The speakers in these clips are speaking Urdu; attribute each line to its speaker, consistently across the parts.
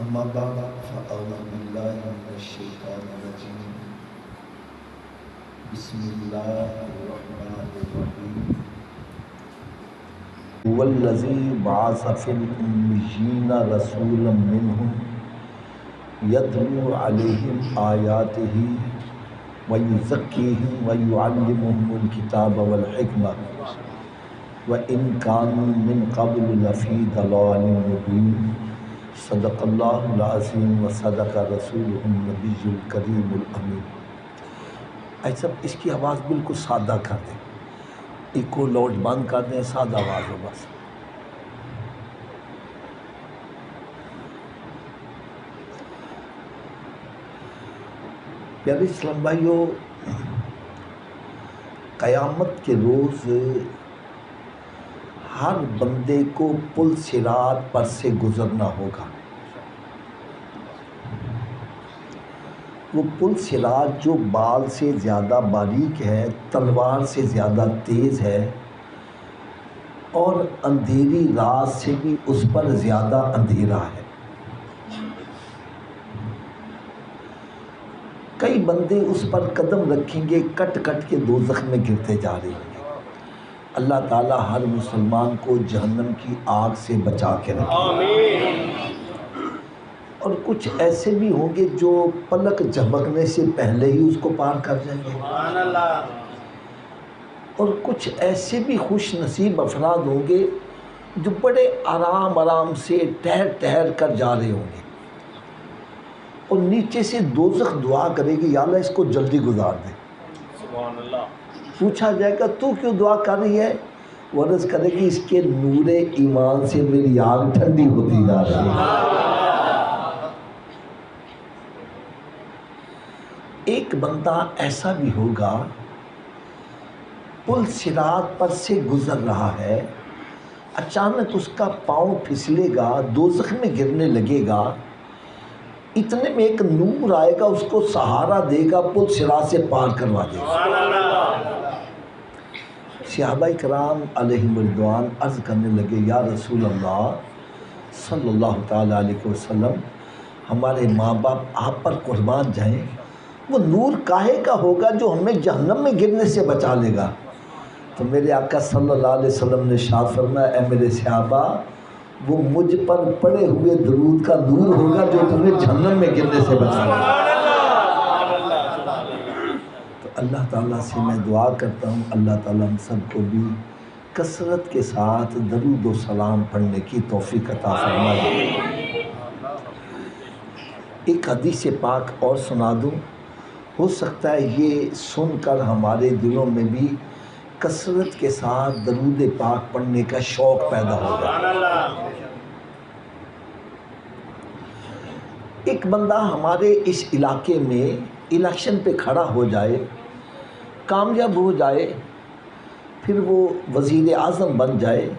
Speaker 1: أما بعد فأعوذ بالله من الشيطان الرجيم بسم الله الرحمن الرحيم هو الذي بعث في الأميين رسولا منهم يتلو عليهم آياته ويزكيهم ويعلمهم الكتاب والحكمة وإن كانوا من قبل لفي ضلال مبين صدق اللہ العظیم و صدق رسولہ النبی الکریم الامین۔ ایسا اس کی آواز بالکل سادہ کر دیں، ایکو لوڈ بند کر دیں، سادہ آواز ہو بس۔ پیارے اسلام بھائیو، قیامت کے روز ہر بندے کو پل صراط پر سے گزرنا ہوگا۔ وہ پل صراط جو بال سے زیادہ باریک ہے، تلوار سے زیادہ تیز ہے، اور اندھیری رات سے بھی اس پر زیادہ اندھیرا ہے۔ کئی بندے اس پر قدم رکھیں گے، کٹ کٹ کے دوزخ میں گرتے جا رہے ہیں۔ اللہ تعالی ہر مسلمان کو جہنم کی آگ سے بچا کے رکھے۔ اور کچھ ایسے بھی ہوں گے جو پلک جھپکنے سے پہلے ہی اس کو پار کر جائیں گے، اور کچھ ایسے بھی خوش نصیب افراد ہوں گے جو بڑے آرام آرام سے ٹہر ٹہر کر جا رہے ہوں گے، اور نیچے سے دوزخ دعا کرے گی یا اللہ اس کو جلدی گزار دے۔ سبحان اللہ۔ پوچھا جائے گا تو کیوں دعا کر رہی ہے؟ وہ عرض کرے گی اس کے نور ایمان سے میری آگ ٹھنڈی ہوتی جا رہی ہے۔ ایک بندہ ایسا بھی ہوگا پل صراط پر سے گزر رہا ہے، اچانک اس کا پاؤں پھسلے گا، دوزخ میں گرنے لگے گا، اتنے میں ایک نور آئے گا، اس کو سہارا دے گا، پل صراط سے پار کروا دے گا۔ صحابہ کرام علیہم رضوان عرض کرنے لگے یا رسول اللہ صلی اللہ تعالیٰ علیہ وسلم، ہمارے ماں باپ آپ پر قربان جائیں، وہ نور کاہے کا ہوگا جو ہمیں جہنم میں گرنے سے بچا لے گا؟ تو میرے آقا صلی اللہ علیہ وسلم نے ارشاد فرمایا اے میرے صحابہ، وہ مجھ پر پڑے ہوئے درود کا نور ہوگا جو تمہیں جہنم میں گرنے سے بچا لے گا۔ اللہ تعالیٰ سے میں دعا کرتا ہوں اللہ تعالیٰ ہم سب کو بھی کثرت کے ساتھ درود و سلام پڑھنے کی توفیق عطا فرمائے۔ ایک حدیث پاک اور سنا دوں، ہو سکتا ہے یہ سن کر ہمارے دلوں میں بھی کثرت کے ساتھ درود پاک پڑھنے کا شوق پیدا ہوگا۔ ایک بندہ ہمارے اس علاقے میں الیکشن پہ کھڑا ہو جائے، کامیاب ہو جائے، پھر وہ وزیر اعظم بن جائے،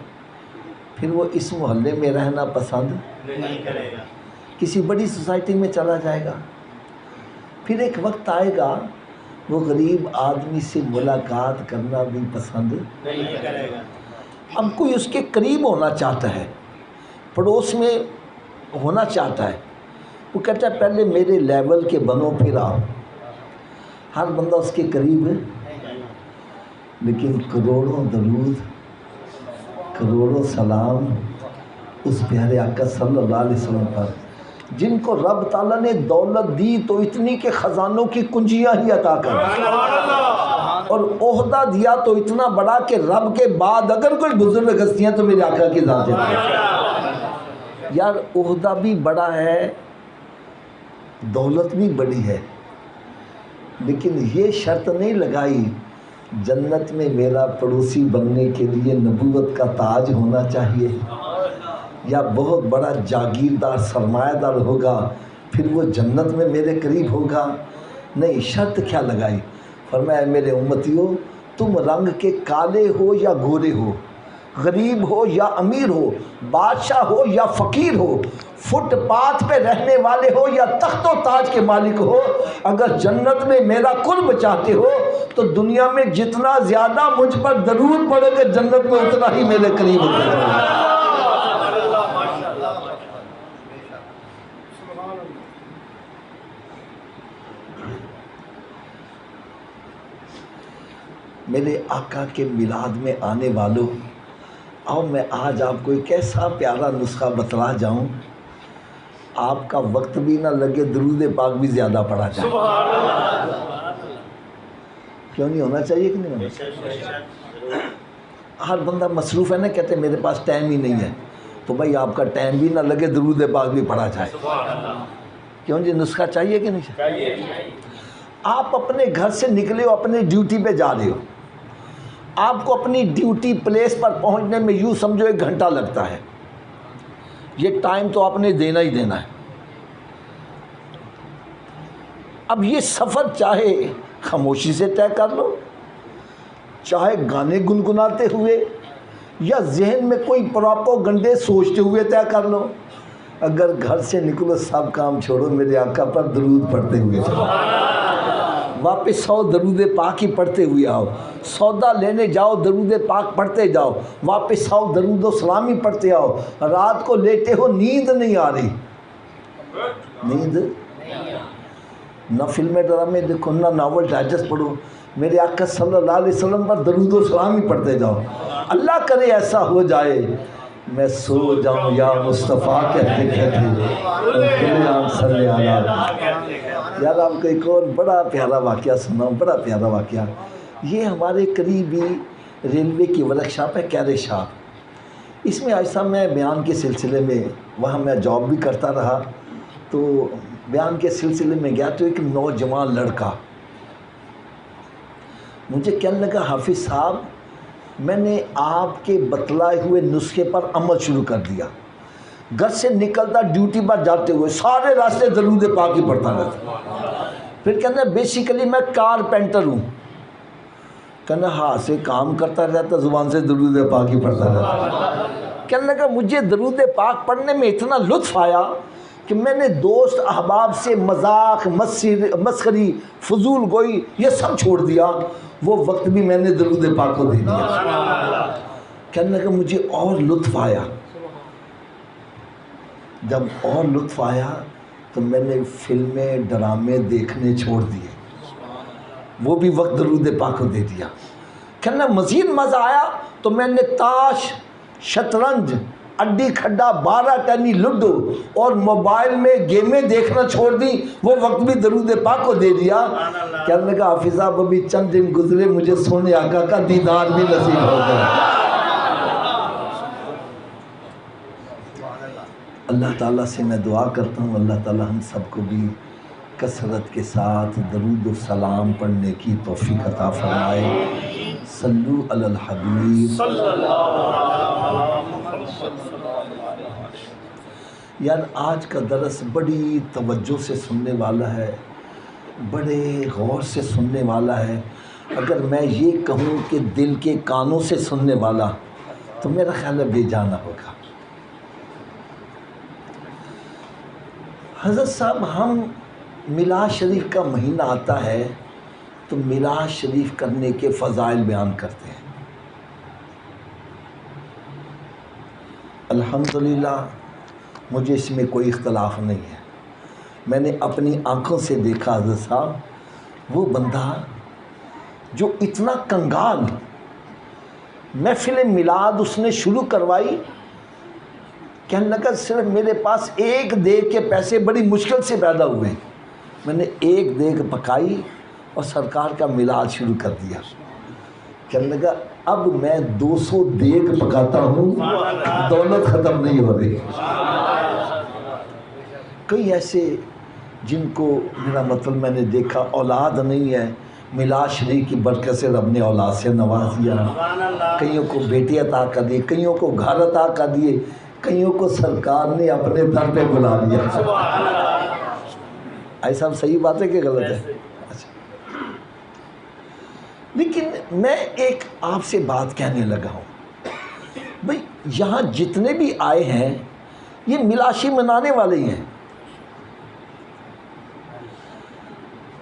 Speaker 1: پھر وہ اس محلے میں رہنا پسند نہیں کرے گا، کسی بڑی سوسائٹی میں چلا جائے گا، پھر ایک وقت آئے گا وہ غریب آدمی سے ملاقات کرنا بھی پسند نہیں کرے گا۔ اب کوئی اس کے قریب ہونا چاہتا ہے، پڑوس میں ہونا چاہتا ہے، وہ کہتا ہے پہلے میرے لیول کے بنو پھر آؤ۔ ہر بندہ اس کے قریب ہے، لیکن کروڑوں درود، کروڑوں سلام اس پیارے آقا صلی اللہ علیہ وسلم پر، جن کو رب تعالیٰ نے دولت دی تو اتنی کہ خزانوں کی کنجیاں ہی عطا کر، اور عہدہ دیا تو اتنا بڑا کہ رب کے بعد اگر کوئی بزرگ ہستیاں تو میرے آقا کی ذات ہے۔ یار عہدہ بھی بڑا ہے، دولت بھی بڑی ہے، لیکن یہ شرط نہیں لگائی جنت میں میرا پڑوسی بننے کے لیے نبوت کا تاج ہونا چاہیے، یا بہت بڑا جاگیردار سرمایہ دار ہوگا پھر وہ جنت میں میرے قریب ہوگا۔ نہیں، شرط کیا لگائی؟ فرمایا میرے امتیوں، تم رنگ کے کالے ہو یا گورے ہو، غریب ہو یا امیر ہو، بادشاہ ہو یا فقیر ہو، فٹ پاتھ پہ رہنے والے ہو یا تخت و تاج کے مالک ہو، اگر جنت میں میرا قرب چاہتے ہو تو دنیا میں جتنا زیادہ مجھ پر درود پڑے گا جنت میں اتنا ہی میرے قریب ہوگا۔ میرے آقا کے میلاد میں آنے والوں، اور میں آج آپ کو ایک ایسا پیارا نسخہ بتلا جاؤں، آپ کا وقت بھی نہ لگے، درود پاک بھی زیادہ پڑھا جائے۔ کیوں نہیں ہونا چاہیے کہ نہیں ہونا چاہیے؟ ہر بندہ مصروف ہے نا، کہتے میرے پاس ٹائم ہی نہیں ہے، تو بھائی آپ کا ٹائم بھی نہ لگے، درود پاک بھی پڑھا جائے۔ کیوں جی، نسخہ چاہیے کہ نہیں چاہیے؟ آپ اپنے گھر سے نکلے ہو، اپنے ڈیوٹی پہ جا رہے ہو، آپ کو اپنی ڈیوٹی پلیس پر پہنچنے میں یوں سمجھو 1 گھنٹہ لگتا ہے، یہ ٹائم تو آپ نے دینا ہی دینا ہے۔ اب یہ سفر چاہے خاموشی سے طے کر لو، چاہے گانے گنگناتے ہوئے، یا ذہن میں کوئی پراپوگنڈے سوچتے ہوئے طے کر لو، اگر گھر سے نکلو سب کام چھوڑو، میرے آقا پر درود پڑھتے ہوئے چلو، واپس آؤ درود پاک ہی پڑھتے ہوئے آؤ، سودا لینے جاؤ درود پاک پڑھتے جاؤ، واپس آؤ درود و سلام ہی پڑھتے آؤ۔ رات کو لیٹے ہو، نیند نہیں آ رہی، نیند نہ فلمیں ڈرامے دیکھو، نہ ناول ڈائجسٹ پڑھو، میرے آقا صلی اللہ علیہ وسلم پر درود و سلام ہی پڑھتے جاؤ۔ اللہ کرے ایسا ہو جائے میں سو جاؤں یا مصطفیٰ کہتے کہتے صلی اللہ۔ یار آپ کو ایک اور بڑا پیارا واقعہ سناؤں، بڑا پیارا واقعہ۔ یہ ہمارے قریبی ریلوے کی ورکشاپ ہے، کیرے شاپ، اس میں ایسا میں بیان کے سلسلے میں، وہاں میں جاب بھی کرتا رہا، تو بیان کے سلسلے میں گیا تو ایک نوجوان لڑکا مجھے کہنے لگا، حافظ صاحب میں نے آپ کے بتلائے ہوئے نسخے پر عمل شروع کر دیا، گھر سے نکلتا ڈیوٹی پر جاتے ہوئے سارے راستے درود پاک ہی پڑھتا رہتا۔ پھر کہنا بیسیکلی میں کارپینٹر ہوں، کہنا ہاتھ سے کام کرتا رہتا، زبان سے درود پاک ہی پڑھتا رہتا۔ کہنے لگا مجھے درود پاک پڑھنے میں اتنا لطف آیا کہ میں نے دوست احباب سے مذاق مسخری فضول گوئی یہ سب چھوڑ دیا، وہ وقت بھی میں نے درود پاک کو دے دیا۔ کہنے لگا مجھے اور لطف آیا، جب اور لطف آیا تو میں نے فلمیں ڈرامے دیکھنے چھوڑ دیے، وہ بھی وقت درود پاک کو دے دیا۔ کہنا مزید مزہ آیا تو میں نے تاش، شطرنج، اڈی کھڈا، 12 ٹنی لڈو اور موبائل میں گیمیں دیکھنا چھوڑ دی، وہ وقت بھی درود پاک کو دے دیا۔ کہنے لگا حافظ صاحب ابھی چند دن گزرے، مجھے سونے آقا کا دیدار بھی نصیب ہو گیا۔ اللہ تعالیٰ سے میں دعا کرتا ہوں، اللہ تعالیٰ ہم سب کو بھی کثرت کے ساتھ درود و سلام پڑھنے کی توفیق عطا فرمائے۔ صلو علی الحبیب۔ یار آج کا درس بڑی توجہ سے سننے والا ہے، بڑے غور سے سننے والا ہے۔ اگر میں یہ کہوں کہ دل کے کانوں سے سننے والا تو میرا خیال ہے بے جانا ہوگا۔ حضرت صاحب ہم میلاد شریف کا مہینہ آتا ہے تو میلاد شریف کرنے کے فضائل بیان کرتے ہیں۔ الحمدللہ مجھے اس میں کوئی اختلاف نہیں ہے، میں نے اپنی آنکھوں سے دیکھا حضرت صاحب وہ بندہ جو اتنا کنگال، محفل میلاد اس نے شروع کروائی، کہنے لگا صرف میرے پاس ایک دیگ کے پیسے بڑی مشکل سے پیدا ہوئے، میں نے ایک دیگ پکائی اور سرکار کا میلاد شروع کر دیا۔ کہنے لگا اب میں 200 دیگ پکاتا ہوں، دولت ختم نہیں ہو رہی۔ کئی ایسے جن کو میرا مطلب میں نے دیکھا اولاد نہیں ہے، میلاد شریف کی برکت سے رب نے اولاد سے نواز دیا، کئیوں کو بیٹی عطا کر دیے، کئیوں کو گھر عطا کر دیے، کئیوں کو سرکار نے اپنے در پہ بلا لیا۔ ایسا صحیح بات ہے کہ غلط ہے؟ لیکن میں ایک آپ سے بات کہنے لگا ہوں، بھئی یہاں جتنے بھی آئے ہیں یہ میلاد منانے والے ہی ہیں۔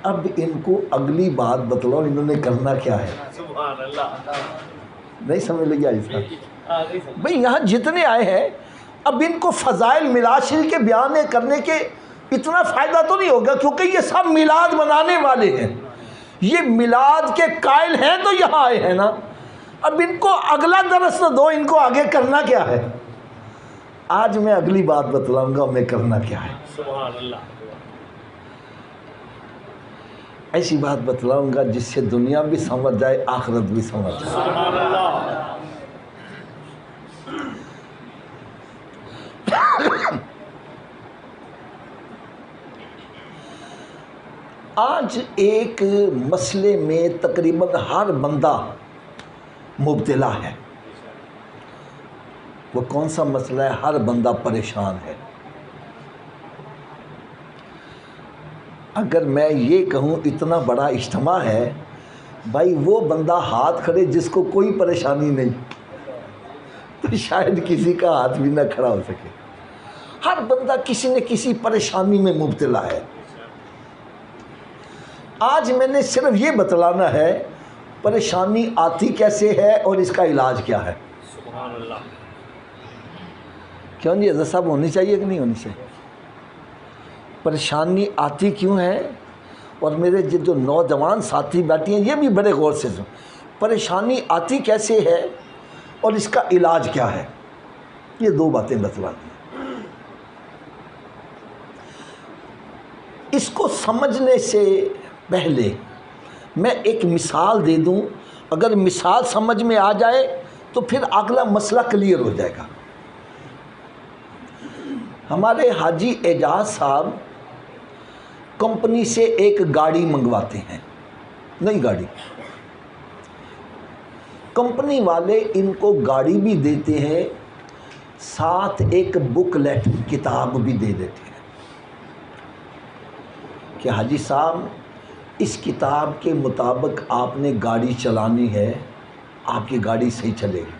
Speaker 1: اب ان کو اگلی بات بتلاؤ انہوں نے کرنا کیا ہے؟ نہیں سمجھ لگی ایسا؟ بھئی یہاں جتنے آئے ہیں اب ان کو فضائل میلاد شریف کے بیان کرنے کے اتنا فائدہ تو نہیں ہوگا، کیونکہ یہ سب میلاد منانے والے ہیں، یہ میلاد کے قائل ہیں تو یہاں آئے ہیں نا، اب ان کو اگلا درس تو دو، ان کو آگے کرنا کیا ہے؟ آج میں اگلی بات بتلاؤں گا میں کرنا کیا ہے۔
Speaker 2: سبحان اللہ،
Speaker 1: ایسی بات بتلاؤں گا جس سے دنیا بھی سمجھ جائے، آخرت بھی سمجھ جائے۔
Speaker 2: سبحان اللہ،
Speaker 1: آج ایک مسئلے میں تقریباً ہر بندہ مبتلا ہے۔ وہ کون سا مسئلہ ہے؟ ہر بندہ پریشان ہے۔ اگر میں یہ کہوں اتنا بڑا اجتماع ہے، بھائی وہ بندہ ہاتھ کھڑے جس کو کوئی پریشانی نہیں، تو شاید کسی کا ہاتھ بھی نہ کھڑا ہو سکے۔ ہر بندہ کسی نہ کسی پریشانی میں مبتلا ہے۔ آج میں نے صرف یہ بتلانا ہے پریشانی آتی کیسے ہے اور اس کا علاج کیا ہے۔
Speaker 2: سبحان اللہ،
Speaker 1: کیوں جی حضرت صاحب ہونی چاہیے کہ نہیں ہونی چاہیے؟ پریشانی آتی کیوں ہے؟ اور میرے جو نوجوان ساتھی بیٹھے ہیں یہ بھی بڑے غور سے سن، پریشانی آتی کیسے ہے اور اس کا علاج کیا ہے، یہ دو باتیں بتلانی ہیں۔ اس کو سمجھنے سے پہلے میں ایک مثال دے دوں، اگر مثال سمجھ میں آ جائے تو پھر اگلا مسئلہ کلیئر ہو جائے گا۔ ہمارے حاجی اعجاز صاحب کمپنی سے ایک گاڑی منگواتے ہیں، نئی گاڑی۔ کمپنی والے ان کو گاڑی بھی دیتے ہیں، ساتھ ایک بک لیٹ کتاب بھی دے دیتے ہیں کہ حاجی صاحب اس کتاب کے مطابق آپ نے گاڑی چلانی ہے، آپ کی گاڑی صحیح چلے گی۔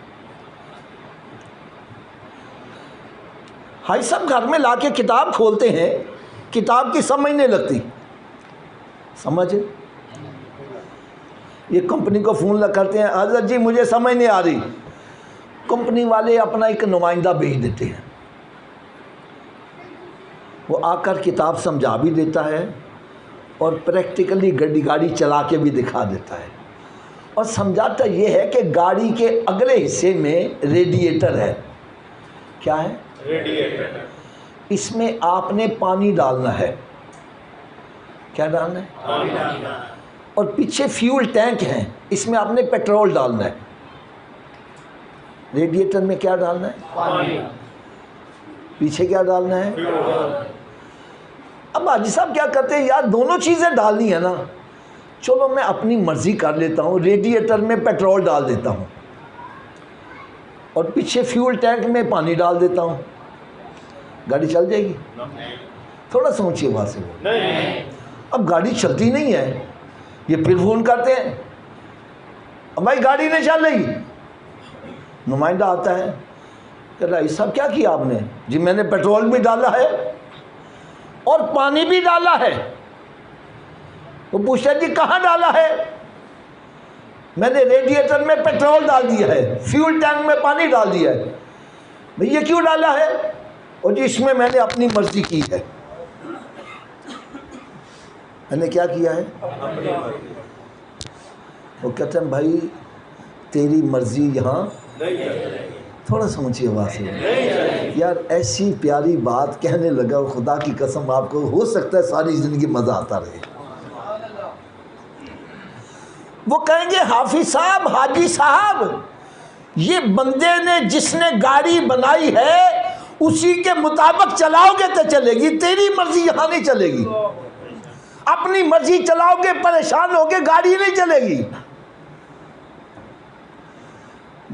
Speaker 1: حاجی صاحب گھر میں لا کے کتاب کھولتے ہیں، کتاب کی سمجھ نہیں لگتی، سمجھ یہ کمپنی کو فون کرتے ہیں، حضرت جی مجھے سمجھ نہیں آ رہی۔ کمپنی والے اپنا ایک نمائندہ بھیج دیتے ہیں، وہ آ کر کتاب سمجھا بھی دیتا ہے اور پریکٹیکلی گاڑی چلا کے بھی دکھا دیتا ہے، اور سمجھاتا یہ ہے کہ گاڑی کے اگلے حصے میں ریڈیٹر ہے۔ کیا ہے؟
Speaker 2: ریڈیٹر،
Speaker 1: اس میں آپ نے پانی ڈالنا ہے۔ کیا ڈالنا ہے؟
Speaker 2: پانی ڈالنا،
Speaker 1: اور پیچھے فیول ٹینک ہے، اس میں آپ نے پیٹرول ڈالنا ہے۔ ریڈیٹر میں کیا ڈالنا ہے؟
Speaker 2: پانی،
Speaker 1: پیچھے کیا ڈالنا ہے؟
Speaker 2: فیول۔
Speaker 1: اب حاجی صاحب کیا کرتے ہیں، یار دونوں چیزیں ڈالنی ہے نا، چلو میں اپنی مرضی کر لیتا ہوں، ریڈیٹر میں پیٹرول ڈال دیتا ہوں اور پیچھے فیول ٹینک میں پانی ڈال دیتا ہوں، گاڑی چل جائے گی؟ تھوڑا سوچیے وہاں سے۔
Speaker 2: نہیں،
Speaker 1: اب گاڑی چلتی نہیں ہے، یہ پھر فون کرتے ہیں، اب بھائی گاڑی نہیں چل رہی۔ نمائندہ آتا ہے کہ رئیس صاحب کیا کیا آپ نے؟ جی میں نے پیٹرول بھی ڈالا ہے اور پانی بھی ڈالا ہے۔ وہ پوچھتا ہے جی کہاں ڈالا ہے؟ میں نے ریڈیٹر میں پیٹرول ڈال دیا ہے، فیول ٹینک میں پانی ڈال دیا ہے۔ بھئی یہ کیوں ڈالا ہے؟ اور جی اس میں نے اپنی مرضی کی ہے۔ میں نے کیا کیا ہے؟ وہ کہتے ہیں بھائی تیری مرضی یہاں تھوڑا سمجھیے بات سے، یار ایسی پیاری بات کہنے لگا، خدا کی قسم آپ کو ہو سکتا ہے ساری زندگی مزہ آتا رہے۔ وہ کہیں گے حافظ صاحب، حاجی صاحب، یہ بندے نے جس نے گاڑی بنائی ہے اسی کے مطابق چلاؤ گے تو چلے گی، تیری مرضی یہاں نہیں چلے گی۔ اپنی مرضی چلاؤ گے پریشان ہوگے، گاڑی نہیں چلے گی۔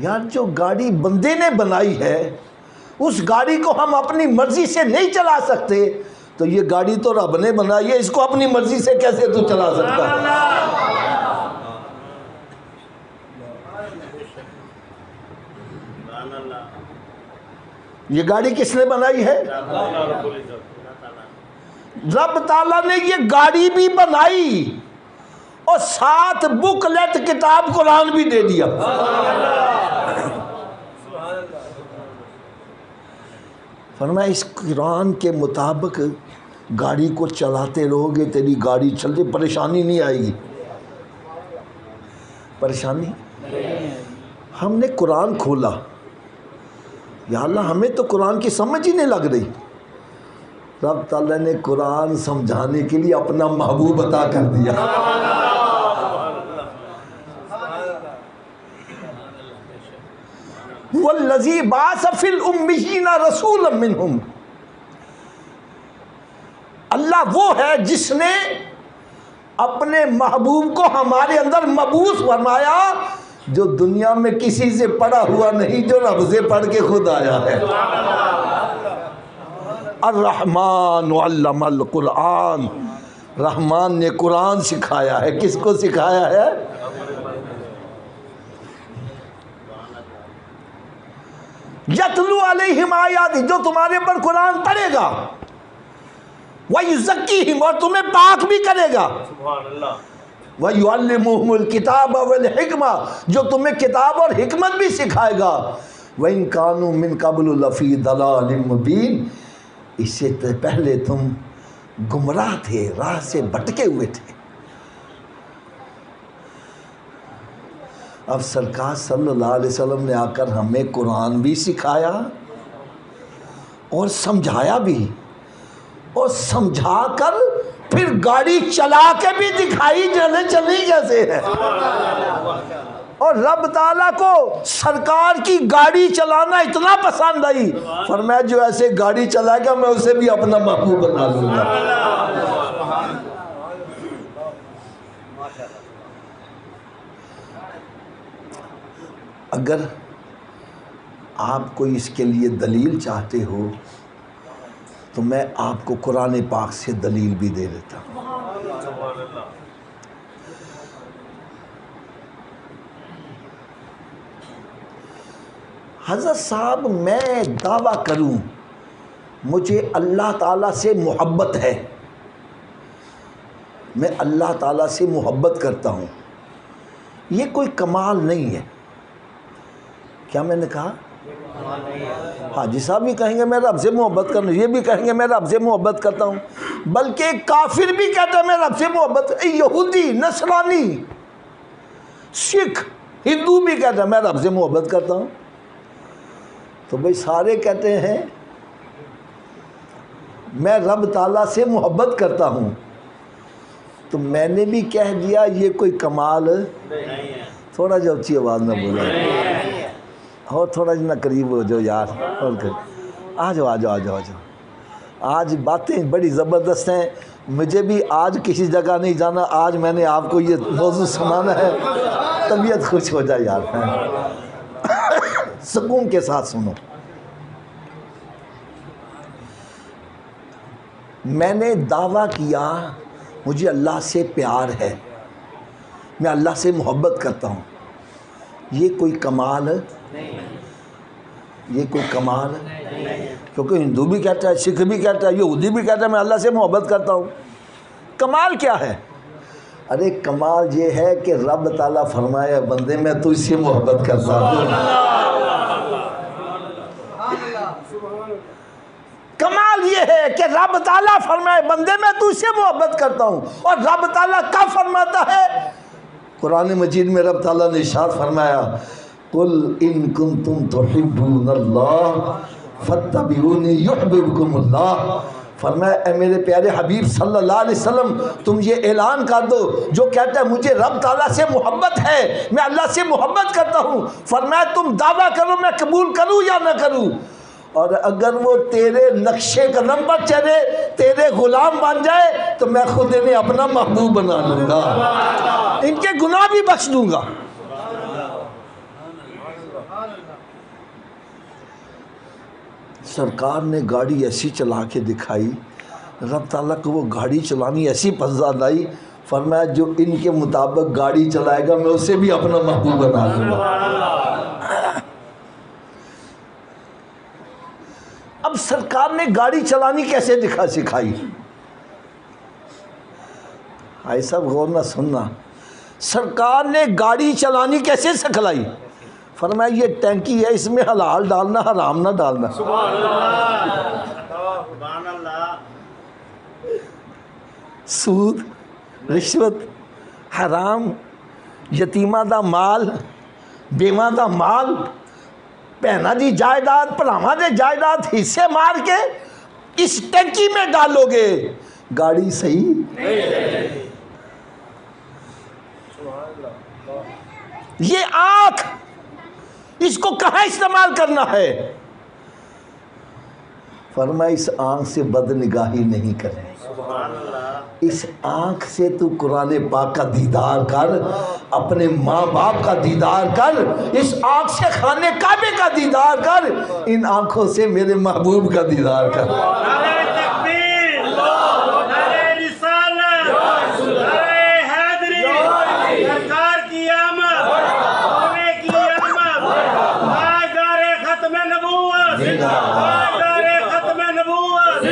Speaker 1: یار جو گاڑی بندے نے بنائی ہے اس گاڑی کو ہم اپنی مرضی سے نہیں چلا سکتے، تو یہ گاڑی تو رب نے بنائی ہے، اس کو اپنی مرضی سے کیسے تو چلا سکتا ہے؟ یہ گاڑی کس نے بنائی ہے؟ رب تعالیٰ نے یہ گاڑی بھی بنائی اور ساتھ بک لیٹ کتاب قرآن بھی دے دیا۔ فرمایا اس قرآن کے مطابق گاڑی کو چلاتے رہو گے، تیری گاڑی چلتے پریشانی نہیں آئے گی۔ پریشانی؟ ہم نے قرآن کھولا، یا اللہ ہمیں تو قرآن کی سمجھ ہی نہیں لگ رہی، رب تعالیٰ نے قرآن سمجھانے کے لیے اپنا محبوب عطا کر دیا۔ وَالَّذِي بَعَثَ فِي الْأُمِّيِّينَ رَسُولًا مِّنْهُمْ، اللہ وہ ہے جس نے اپنے محبوب کو ہمارے اندر مبعوث فرمایا، جو دنیا میں کسی سے پڑھا ہوا نہیں، جو رب سے پڑھ کے خود آیا ہے۔ الرحمن علم القرآن، رحمان نے قرآن سکھایا ہے۔ کس کو سکھایا ہے؟ یتلو علیہم آیات، جو تمہارے پر قرآن پڑھے گا، وَيُزَكِّيهِمْ، اور تمہیں پاک بھی کرے گا،
Speaker 2: سبحان اللہ،
Speaker 1: وَيُعَلِّمُهُمُ الْكِتَابَ وَالْحِكْمَةَ، جو تمہیں کتاب اور حکمت بھی سکھائے گا، وَإِن كَانُوا مِن قَبْلُ لَفِي ضَلَالٍ مُبِينٍ، اس سے پہلے تم گمراہ تھے، راہ سے بھٹکے ہوئے تھے۔ اب سرکار صلی اللہ علیہ وسلم نے آ کر ہمیں قرآن بھی سکھایا اور سمجھایا بھی، اور سمجھا کر پھر گاڑی چلا کے بھی دکھائی چلنی کیسے ہے۔ اور رب تعالیٰ کو سرکار کی گاڑی چلانا اتنا پسند آئی، فرمایا جو ایسے گاڑی چلائے گا میں اسے بھی اپنا محبوب بنا لوں گا۔ اگر آپ کوئی اس کے لیے دلیل چاہتے ہو تو میں آپ کو قرآن پاک سے دلیل بھی دے دیتا ہوں۔ حضرت صاحب میں دعویٰ کروں مجھے اللہ تعالیٰ سے محبت ہے، میں اللہ تعالیٰ سے محبت کرتا ہوں، یہ کوئی کمال نہیں ہے۔ کیا میں نے کہا؟ حاجی صاحب بھی کہیں گے میں رب سے محبت کرتا ہوں، یہ بھی کہیں گے میں رب سے محبت کرتا ہوں، بلکہ کافر بھی کہتا ہے میں رب سے محبت، یہودی، نصرانی، سکھ، ہندو بھی کہتا ہے میں رب سے محبت کرتا ہوں۔ تو بھئی سارے کہتے ہیں میں رب تعالیٰ سے محبت کرتا ہوں، تو میں نے بھی کہہ دیا یہ کوئی کمال تھوڑا جو اچھی آواز نہ بولا، اور تھوڑا جنا قریب ہو جو یار، اور آ جاؤ آ جاؤ آ جاؤ آ جاؤ۔ آج باتیں بڑی زبردست ہیں، مجھے بھی آج کسی جگہ نہیں جانا، آج میں نے آپ کو یہ موضوع سنانا ہے، طبیعت خوش ہو جائے یار، سکون کے ساتھ سنو۔ میں نے دعویٰ کیا مجھے اللہ سے پیار ہے، میں اللہ سے محبت کرتا ہوں، یہ کوئی کمال ہے؟ یہ کوئی کمال ہے؟ کیونکہ ہندو بھی کہتا ہے، سکھ بھی کہتا ہے، یہودی بھی کہتا ہے میں اللہ سے محبت کرتا ہوں، کمال کیا ہے؟ ارے کمال یہ ہے کہ رب تعالیٰ فرمایا بندے میں تجھ سے محبت کرتا ہوں۔ کمال یہ ہے کہ رب تعالیٰ فرمائے بندے میں تجھ سے محبت کرتا ہوں، اور رب تعالیٰ کب فرماتا ہے؟ قرآن مجید میں رب تعالیٰ نے ارشاد فرمایا قُلْ إِن كُنْتُمْ تُحِبُّونَ اللَّهَ فَاتَّبِعُونِي يُحْبِبْكُمُ اللَّهُ، فرمایا اے میرے پیارے حبیب صلی اللہ علیہ وسلم تم یہ اعلان کر دو جو کہتا ہے مجھے رب تعالیٰ سے محبت ہے، میں اللہ سے محبت کرتا ہوں، فرمایا تم دعویٰ کرو میں قبول کروں یا نہ کروں، اور اگر وہ تیرے نقشے قدم پر چلے، تیرے غلام بن جائے، تو میں خود انہیں اپنا محبوب بنا لوں گا، ان کے گناہ بھی بخش دوں گا۔ سرکار نے گاڑی ایسی چلا کے دکھائی، رب تعالیٰ کو وہ گاڑی چلانی ایسی پسند آئی، فرمایا جو ان کے مطابق گاڑی چلائے گا میں اسے بھی اپنا محبوب بنا لوں گا۔ اب سرکار نے گاڑی چلانی کیسے سکھائی؟ بھائی صاحب غور نہ سننا، سرکار نے گاڑی چلانی کیسے سکھلائی؟ فرمایا یہ ٹینکی ہے، اس میں حلال ڈالنا حرام نہ ڈالنا۔
Speaker 2: سبحان اللہ، سبحان اللہ،
Speaker 1: سود، رشوت، حرام، یتیماں دا مال، بیواں دا مال، بہناں دی جائیداد، بھراواں دے جائیداد حصے مار کے اس ٹینکی میں ڈالو گے، گاڑی صحیح؟ یہ آنکھ، اس کو کہاں استعمال کرنا ہے؟ فرمایا اس آنکھ سے بد نگاہی نہیں کریں، اس آنکھ سے تو قرآن پاک کا دیدار کر، اپنے ماں باپ کا دیدار کر، اس آنکھ سے خانے کعبے کا دیدار کر، ان آنکھوں سے میرے محبوب کا دیدار کر۔
Speaker 2: نعرہ تکبیر، نعرہ رسالت، نعرہ حیدری، سرکار کی آمد، ہونے کی آمد، تاجدار ختم نبوت، تاجدار ختم نبوت،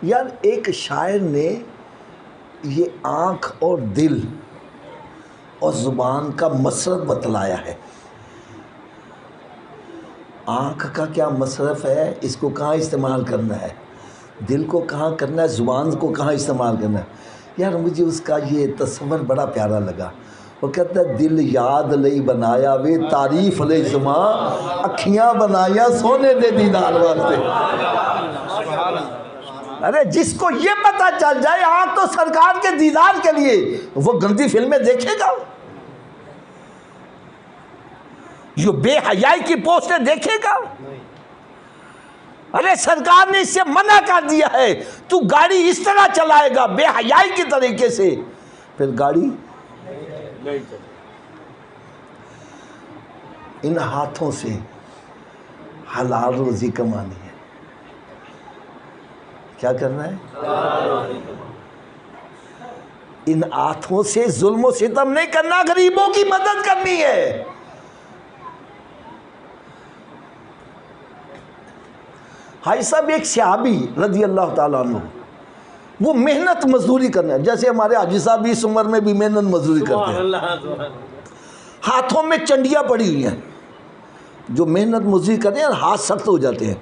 Speaker 1: یار ایک شاعر نے یہ آنکھ اور دل اور زبان کا مصرف بتلایا ہے۔ آنکھ کا کیا مصرف ہے، اس کو کہاں استعمال کرنا ہے، دل کو کہاں کرنا ہے، زبان کو کہاں استعمال کرنا ہے۔ یار مجھے اس کا یہ تصور بڑا پیارا لگا۔ وہ کہتا ہے دل یاد لئی بنایا وے، تعریف لئی زبان، اکھیاں بنایا سونے دے دیدار واسطے۔ ارے جس کو یہ پتہ چل جائے آنکھ تو سرکار کے دیدار کے لیے، وہ گندی فلمیں دیکھے گا، جو بے حیائی کی پوسٹیں دیکھے گا؟ ارے سرکار نے اس سے منع کر دیا ہے، تو گاڑی اس طرح چلائے گا بے حیائی کی طریقے سے، پھر گاڑی ان ہاتھوں سے حلال روزی کمانی ہے۔ کیا کرنا ہے؟ ان ہاتھوں سے ظلم و ستم نہیں کرنا، غریبوں کی مدد کرنی ہے۔ بھائی صاحب ایک صحابی رضی اللہ تعالیٰ عنہ، وہ محنت مزدوری کرنا ہے، جیسے ہمارے حاجی صاحب اس عمر میں بھی محنت مزدوری کرتے ہیں، ہاتھوں میں چنڈیاں پڑی ہوئی ہیں، جو محنت مزدوری کرتے ہیں ہاتھ سخت ہو جاتے ہیں۔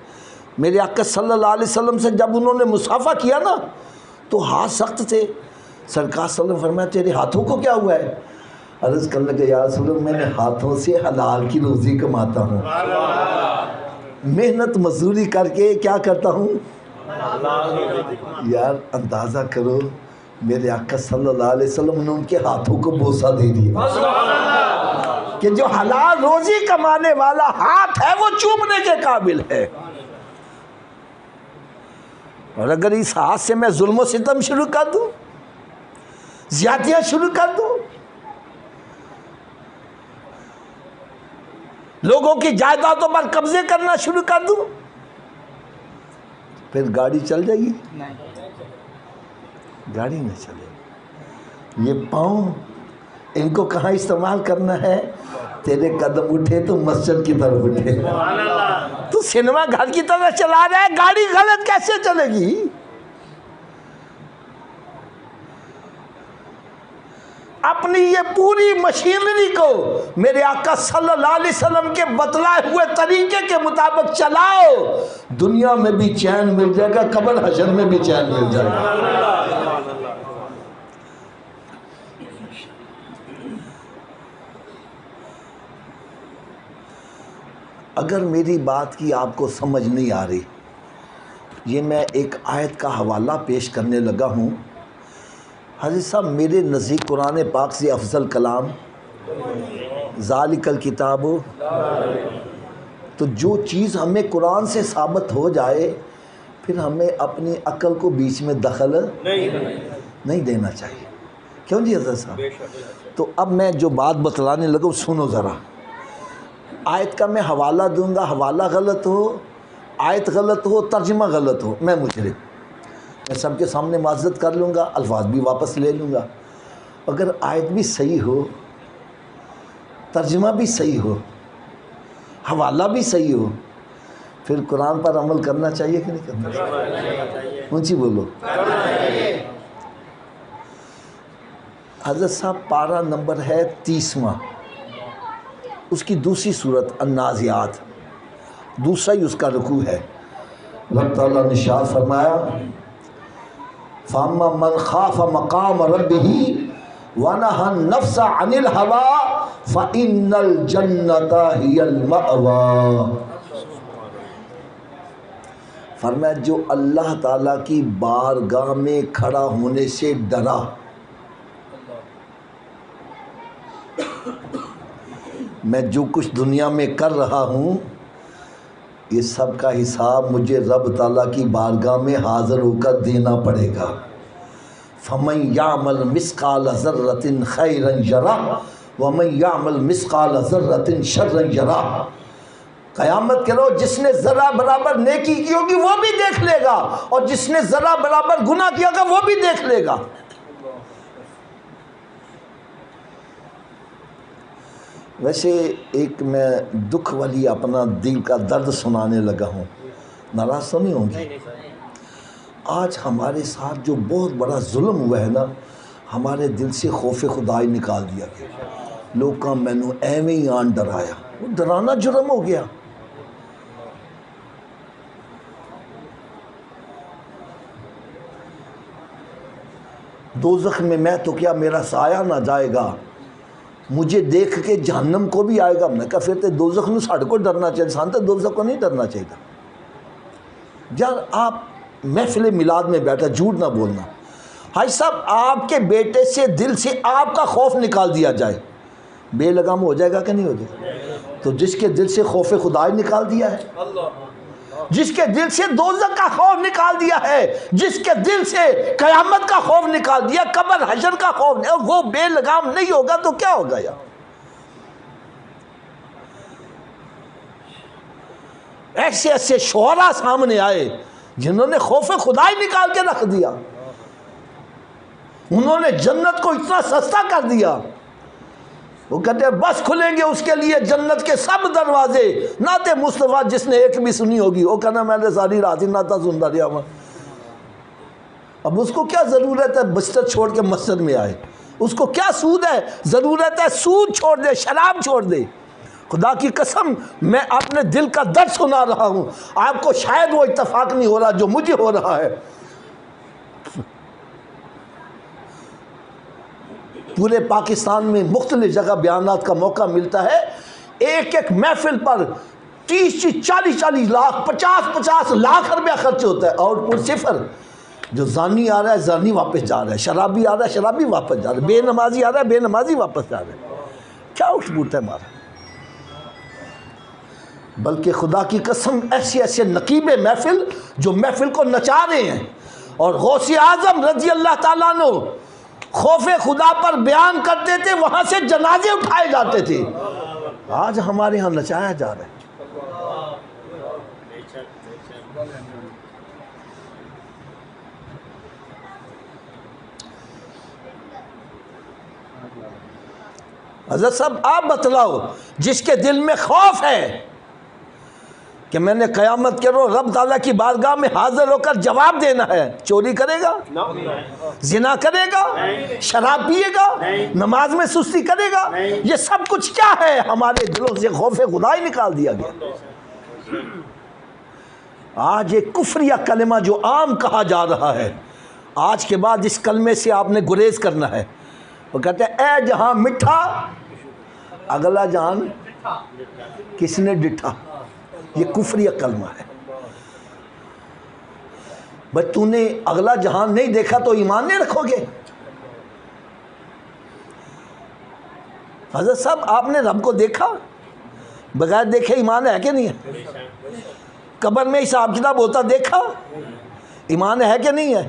Speaker 1: میرے آقا صلی اللہ علیہ وسلم سے جب انہوں نے مصافحہ کیا نا تو ہاتھ سخت تھے، سرکار صلی اللہ علیہ وسلم فرمایا تیرے ہاتھوں کو کیا ہوا ہے؟ عرض کرنے لگے یا رسول اللہ میں نے ہاتھوں سے حلال کی روزی کماتا ہوں، محنت مزدوری کر کے کیا کرتا ہوں؟ یار اندازہ کرو میرے آقا صلی اللہ علیہ وسلم نے ان کے ہاتھوں کو بوسہ دے دیا کہ جو حلال روزی کمانے والا ہاتھ ہے وہ چومنے کے قابل ہے، اور اگر اس ہاتھ سے میں ظلم و ستم شروع کر دوں، زیادتیاں شروع کر دوں، لوگوں کی جائیدادوں پر قبضے کرنا شروع کر دوں، پھر گاڑی چل جائے گی؟ گاڑی نہیں چلے گی۔ یہ پاؤں ان کو کہاں استعمال کرنا ہے؟ تیرے قدم اٹھے تو مسجد کی طرف اٹھے، تو سینما گھر کی طرف چلا رہا ہے، گاڑی غلط کیسے چلے گی؟ اپنی یہ پوری مشینری کو میرے آقا صلی اللہ علیہ وسلم کے بتلائے ہوئے طریقے کے مطابق چلاؤ، دنیا میں بھی چین مل جائے گا، قبر حشر میں بھی چین مل جائے گا۔ اگر میری بات کی آپ کو سمجھ نہیں آ رہی، یہ میں ایک آیت کا حوالہ پیش کرنے لگا ہوں۔ حضرت صاحب میرے نزدیک قرآن پاک سے افضل کلام ذالک الکتاب، تو جو چیز ہمیں قرآن سے ثابت ہو جائے پھر ہمیں اپنی عقل کو بیچ میں دخل نہیں دینا چاہیے، کیوں جی حضرت صاحب؟ تو اب میں جو بات بتلانے لگا سنو ذرا، آیت کا میں حوالہ دوں گا، حوالہ غلط ہو، آیت غلط ہو، ترجمہ غلط ہو، میں مشرک، میں سب کے سامنے معذرت کر لوں گا، الفاظ بھی واپس لے لوں گا۔ اگر آیت بھی صحیح ہو، ترجمہ بھی صحیح ہو، حوالہ بھی صحیح ہو، پھر قرآن پر عمل کرنا چاہیے کہ نہیں کرنا چاہیے؟ اونچی بولو۔ حضرت صاحب پارہ نمبر ہے 30واں، اس کی دوسری صورت النازعات، دوسرا ہی اس کا رکوع ہے۔ رب تعالیٰ نے ارشاد فرمایا فَأَمَّا مَنْ خَافَ مَقَامَ رَبِّهِ وَنَهَى النَّفْسَ عَنِ الْهَوَىٰ فَإِنَّ الْجَنَّةَ هِيَ الْمَأْوَىٰ۔ فرمایا جو اللہ تعالیٰ کی بارگاہ میں کھڑا ہونے سے ڈرا، میں جو کچھ دنیا میں کر رہا ہوں یہ سب کا حساب مجھے رب تعالیٰ کی بارگاہ میں حاضر ہو کر دینا پڑے گا۔ فَمَنْ يَعْمَلْ مِثْقَالَ ذَرَّةٍ خَيْرًا يَرَهُ وَمَنْ يَعْمَلْ مِثْقَالَ ذَرَّةٍ شَرًّا يَرَهُ۔ قیامت کے روز جس نے ذرہ برابر نیکی کی ہوگی وہ بھی دیکھ لے گا، اور جس نے ذرہ برابر گناہ کیا ہوگا وہ بھی دیکھ لے گا۔ ویسے ایک میں دکھ والی اپنا دل کا درد سنانے لگا ہوں، ناراض تو نہیں ہوں گی؟ آج ہمارے ساتھ جو بہت بڑا ظلم ہوا ہے نا، ہمارے دل سے خوف خدائی نکال دیا گیا۔ لوگ کا میں نے ایویں ہی آن ڈرایا، وہ ڈرانا جرم ہو گیا۔ دوزخ میں تو کیا میرا سایہ نہ جائے گا، مجھے دیکھ کے جہنم کو بھی آئے گا۔ میں کہا پھر تو دوزخ میں ساڑھے کو ڈرنا چاہیے، انسان تو دوزخ کو نہیں ڈرنا چاہیے۔ یار آپ محفل میلاد میں بیٹھا، جھوٹ نہ بولنا۔ حاج صاحب آپ کے بیٹے سے دل سے آپ کا خوف نکال دیا جائے، بے لگام ہو جائے گا کہ نہیں ہو جائے گا؟ تو جس کے دل سے خوف خدائی نکال دیا ہے، جس کے دل سے دوزخ کا خوف نکال دیا ہے، جس کے دل سے قیامت کا خوف نکال دیا، قبر حشر کا خوف، وہ بے لگام نہیں ہوگا تو کیا ہوگا یار؟ ایسے ایسے شعراء سامنے آئے جنہوں نے خوف خدائی نکال کے رکھ دیا، انہوں نے جنت کو اتنا سستا کر دیا۔ وہ کہتے ہیں بس کھلیں گے اس کے لیے جنت کے سب دروازے۔ نعت مصطفیٰ جس نے ایک بھی سنی ہوگی وہ کہنا میں نے ساری رات ہی نعتیں سنتا رہا ہوں۔ اب اس کو کیا ضرورت ہے بستر چھوڑ کے مسجد میں آئے؟ اس کو کیا سود ہے؟ ضرورت ہے سود چھوڑ دے، شراب چھوڑ دے۔ خدا کی قسم میں اپنے دل کا درد سنا رہا ہوں، آپ کو شاید وہ اتفاق نہیں ہو رہا جو مجھے ہو رہا ہے۔ پورے پاکستان میں مختلف جگہ بیانات کا موقع ملتا ہے، ایک ایک محفل پر 30-40 لاکھ 50 لاکھ روپیہ خرچ ہوتا ہے، آؤٹ پٹ صفر۔ جو زانی آ رہا ہے زانی واپس جا رہا ہے، شرابی آ رہا ہے شرابی واپس جا رہا ہے، بے نمازی آ رہا ہے بے نمازی واپس جا رہا ہے۔ کیا اٹھ بوٹ ہے ہمارا؟ بلکہ خدا کی قسم ایسے ایسے نقیب محفل جو محفل کو نچا رہے ہیں، اور غوث اعظم رضی اللہ تعالیٰ عنہ خوف خدا پر بیان کرتے تھے، وہاں سے جنازے اٹھائے جاتے تھے۔ آج ہمارے ہاں نچایا جا رہا ہے۔ حضرت صاحب آپ بتلاؤ، جس کے دل میں خوف ہے کہ میں نے قیامت کے روز رب تعالیٰ کی بارگاہ میں حاضر ہو کر جواب دینا ہے، چوری کرے گا؟ زنا کرے گا؟ شراب پیے گا؟ نماز میں سستی کرے گا؟ یہ سب کچھ کیا ہے؟ ہمارے دلوں سے خوف خدائی نکال دیا گیا۔ آج ایک کفریہ کلمہ جو عام کہا جا رہا ہے، آج کے بعد اس کلمے سے آپ نے گریز کرنا ہے۔ وہ کہتے ہیں اے جہاں مٹھا اگلا جہان کس نے ڈٹھا۔ یہ کفریہ کلمہ ہے۔ بھائی تو نے اگلا جہان نہیں دیکھا تو ایمان نہیں رکھو گے؟ حضرت صاحب آپ نے رب کو دیکھا؟ بغیر دیکھے ایمان ہے کہ نہیں ہے؟ قبر میں حساب کتاب ہوتا دیکھا؟ ایمان ہے کہ نہیں ہے؟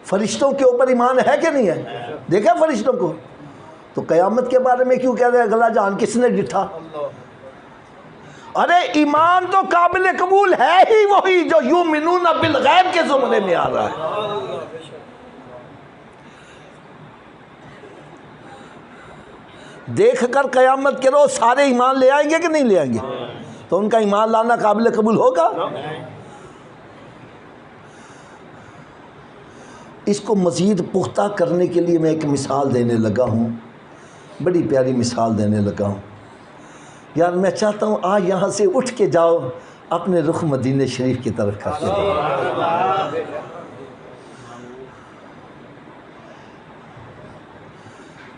Speaker 1: فرشتوں کے اوپر ایمان ہے کہ نہیں ہے؟ دیکھا فرشتوں کو؟ تو قیامت کے بارے میں کیوں کہہ رہے ہیں اگلا جہان کس نے ڈٹھا؟ ارے ایمان تو قابل قبول ہے ہی وہی جو یؤمنون بالغیب کے زمرے میں آ رہا ہے۔ دیکھ کر قیامت کے روز سارے ایمان لے آئیں گے کہ نہیں لے آئیں گے؟ تو ان کا ایمان لانا قابل قبول ہوگا؟ اس کو مزید پختہ کرنے کے لیے میں ایک مثال دینے لگا ہوں، بڑی پیاری مثال دینے لگا ہوں۔ یار میں چاہتا ہوں آج یہاں سے اٹھ کے جاؤ، اپنے رخ مدینہ شریف کی طرف کرتے ہیں۔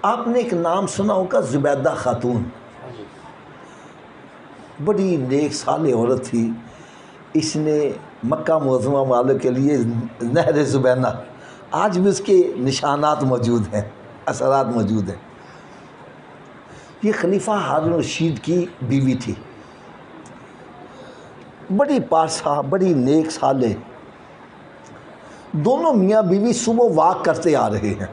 Speaker 1: آپ نے ایک نام سنا ہوگا زبیدہ خاتون، بڑی نیک صالح عورت تھی۔ اس نے مکہ معظمہ والوں کے لیے نہر زبینہ، آج بھی اس کے نشانات موجود ہیں، اثرات موجود ہیں۔ یہ خلیفہ ہارون رشید کی بیوی تھی، بڑی پارسا، بڑی نیک صالح۔ دونوں میاں بیوی صبح واک کرتے آ رہے ہیں،